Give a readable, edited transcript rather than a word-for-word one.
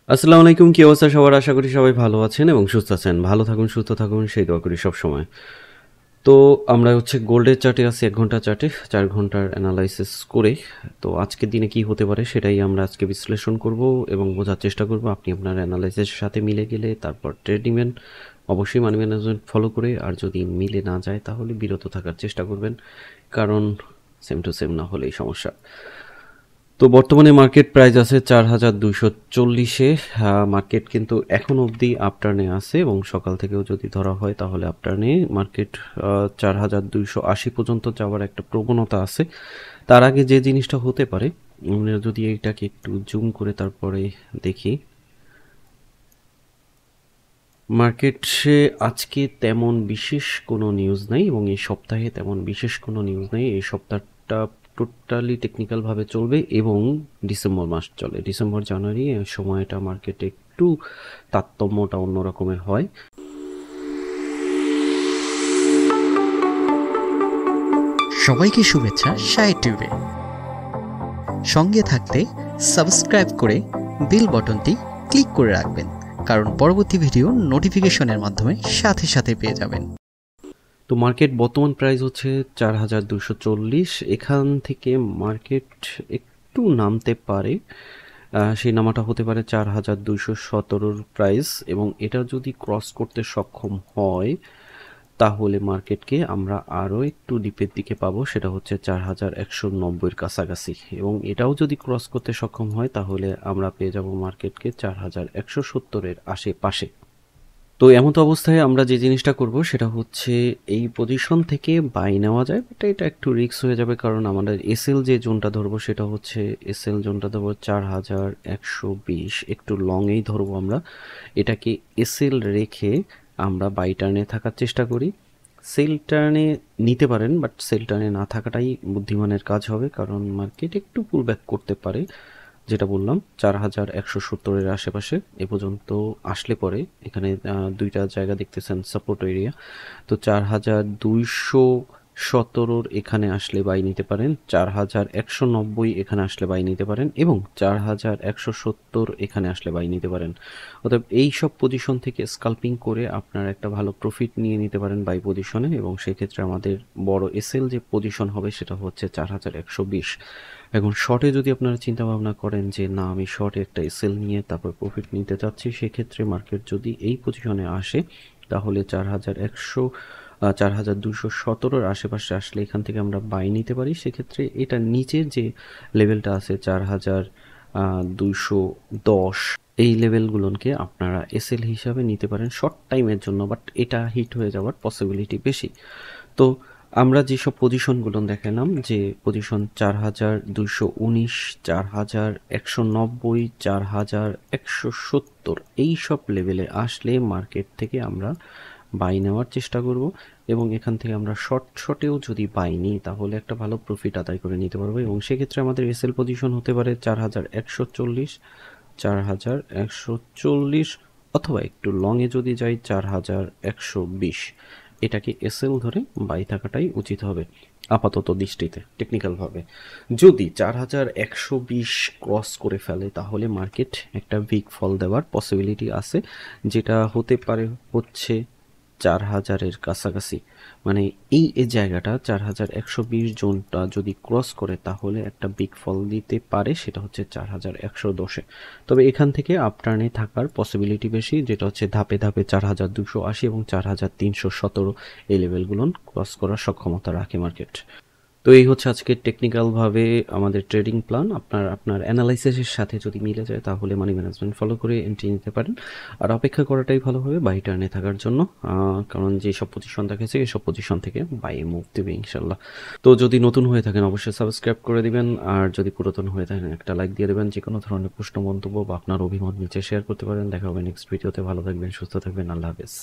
আসসালামু আলাইকুম। কি অবস্থা সবার? আশা করি সবাই ভালো আছেন এবং সুস্থ আছেন। ভালো থাকুন, সুস্থ থাকুন সেই দোয়া করি সবসময়। তো আমরা হচ্ছে গোল্ডের চার্টে আছি ১ ঘন্টার চার্টে ৪ ঘন্টার অ্যানালাইসিস করে। তো আজকের দিনে কি হতে পারে সেটাই আমরা আজকে বিশ্লেষণ করব এবং বোঝার চেষ্টা করব। আপনি আপনার অ্যানালাইসিসের সাথে মিলে গেলে তারপর ট্রেড নিবেন। অবশ্যই মানি ম্যানেজমেন্ট ফলো করে, আর যদি মিলে না যায় তাহলে বিরত থাকার চেষ্টা করবেন। কারণ সেম টু সেম না হলেই সমস্যা। তো বর্তমানে মার্কেট প্রাইস আছে ৪,২৪০-এ। মার্কেট কিন্তু এখন অবধি আপটার্নে আছে এবং সকাল থেকেও যদি ধরা হয় তাহলে আপটার্নে মার্কেট ৪,২৮০ পর্যন্ত যাওয়ার একটা প্রবণতা আছে। তার আগে যে জিনিসটা হতে পারে, আমরা যদি এইটাকে একটু জুম করে তারপরে দেখি, মার্কেটে আজকে তেমন বিশেষ কোনো নিউজ নাই এবং এই সপ্তাহে তেমন বিশেষ কোনো নিউজ নেই। এই সপ্তাহটা টোটালি টেকনিক্যালভাবে চলবে এবং ডিসেম্বর মাস চলে। ডিসেম্বর জানুয়ারি এই সময়টা মার্কেটে একটু তারতম্যটা অন্য রকমের হয়। সবাইকে শুভেচ্ছা সাই টিউবে। সঙ্গে থাকতে সাবস্ক্রাইব করে বেল বটনটি ক্লিক করে রাখবেন, কারণ পরবর্তী ভিডিও নোটিফিকেশনের মাধ্যমে সাথে সাথে পেয়ে যাবেন। তো মার্কেট বর্তমান প্রাইস হচ্ছে ৪,২৪০। এখান থেকে মার্কেট একটু নামতে পারে। সেই নামাটা হতে পারে ৪,২১৭-র প্রাইস এবং এটা যদি ক্রস করতে সক্ষম হয় তাহলে মার্কেটকে আমরা আরও একটু ডিপের দিকে পাবো, সেটা হচ্ছে ৪,১৯০-এর কাছাকাছি এবং এটাও যদি ক্রস করতে সক্ষম হয় তাহলে আমরা পেয়ে যাব মার্কেটকে ৪,১৭০-এর আশেপাশে। তো এমতো অবস্থায় আমরা যে জিনিসটা করব সেটা হচ্ছে এই পজিশন থেকে বাই নেওয়া যায়, বাট এটা একটু রিস্ক হয়ে যাবে কারণ আমাদের এসএল যে জোনটা ধরবো সেটা হচ্ছে এসএল জোনটা ধরবো ৪,১২০, একটু লংয়েই ধরবো আমরা। এটাকে এসএল রেখে আমরা বাই টার্নে থাকার চেষ্টা করি। সেল টার্নে নিতে পারেন, বাট সেল টার্নে না থাকাটাই বুদ্ধিমানের কাজ হবে কারণ মার্কেট একটু পুল ব্যাক করতে পারে। যেটা বললাম ৪,১৭০-এর আশেপাশে এ পর্যন্ত আসলে পরে এখানে দুইটা জায়গা দেখতেছেন সাপোর্ট এরিয়া। তো ৪,২১৭-র এখানে আসলে বাই নিতে পারেন, ৪,১৯০ এখানে আসলে বাই নিতে পারেন এবং ৪,১৭০ এখানে আসলে বাই নিতে পারেন। অতএব এই সব পজিশন থেকে স্কাল্পিং করে আপনার একটা ভালো প্রফিট নিয়ে নিতে পারেন বাই পজিশনে এবং সেক্ষেত্রে আমাদের বড় এসএল যে পজিশন হবে সেটা হচ্ছে ৪,১২০। এখন শর্টে যদি আপনারা চিন্তা ভাবনা করেন যে না আমি শর্টে একটা এসএল নিয়ে তারপর প্রফিট নিতে চাচ্ছি, সেক্ষেত্রে মার্কেট যদি এই পজিশনে আসে তাহলে ৪,২১৭-র আশেপাশে আসলে এখান থেকে আমরা বাই নিতে পারি। সেক্ষেত্রে এটা নিচের যে লেভেলটা আছে ৪,২১০, এই লেভেলগুলোকে আপনারা এসএল হিসাবে নিতে পারেন শর্ট টাইমের জন্য, বাট এটা হিট হয়ে যাওয়ার পসিবিলিটি বেশি। তো আমরা যেসব পজিশনগুলো দেখালাম, যে পজিশন ৪,২১৯, ৪,১৯০, ৪,১৭০ এই সব লেভেলে আসলে মার্কেট থেকে আমরা বাই নেওয়ার চেষ্টা করব এবং এখান থেকে আমরা শর্টেও যদি বাই নিই তাহলে একটা ভালো প্রফিট আদায় করে নিতে পারবো এবং সেক্ষেত্রে আমাদের এসএল পজিশন হতে পারে ৪,১৪০, ৪,১৪০ অথবা একটু লংয়ে যদি যাই ৪,১২০। এটাকে এসএল ধরে বাই থাকাটাই উচিত হবে আপাতত দৃষ্টিতে টেকনিক্যালভাবে। যদি ৪,১২০ ক্রস করে ফেলে তাহলে মার্কেট একটা বিগ ফল দেওয়ার পসিবিলিটি আছে, যেটা হতে পারে হচ্ছে ৪,০০০-এর কাছাকাছি। মানে এই জায়গাটা ৪,১২০ জোনটা যদি ক্রস করে তাহলে একটা বিগ ফল দিতে পারে, সেটা হচ্ছে ৪,১১০-এ। তবে এখান থেকে আপটার্নে থাকার পসিবিলিটি বেশি, যেটা হচ্ছে ধাপে ধাপে ৪,২৮০ এবং ৪,৩১৭ এই লেভেলগুলো ক্রস করার সক্ষমতা রাখে মার্কেট। তো এই হচ্ছে আজকের টেকনিক্যালভাবে আমাদের ট্রেডিং প্ল্যান। আপনার অ্যানালাইসিসের সাথে যদি মিলে যায় তাহলে মানি ম্যানেজমেন্ট ফলো করে এন্ট্রি নিতে পারেন, আর অপেক্ষা করাটাই ভালো হবে বাই টার্নে থাকার জন্য। কারণ যেসব পজিশন দেখাচ্ছে এসব পজিশন থেকে বাই মুভ দেবে ইনশাল্লাহ। তো যদি নতুন হয়ে থাকেন অবশ্যই সাবস্ক্রাইব করে দিবেন, আর যদি পুরাতন হয়ে থাকেন একটা লাইক দিয়ে দেবেন। যে কোনো ধরনের প্রশ্ন মন্তব্য বা আপনার অভিমত নিচে শেয়ার করতে পারেন। দেখা হবে নেক্সট ভিডিওতে। ভালো থাকবেন, সুস্থ থাকবেন, আল্লাহ হাফেজ।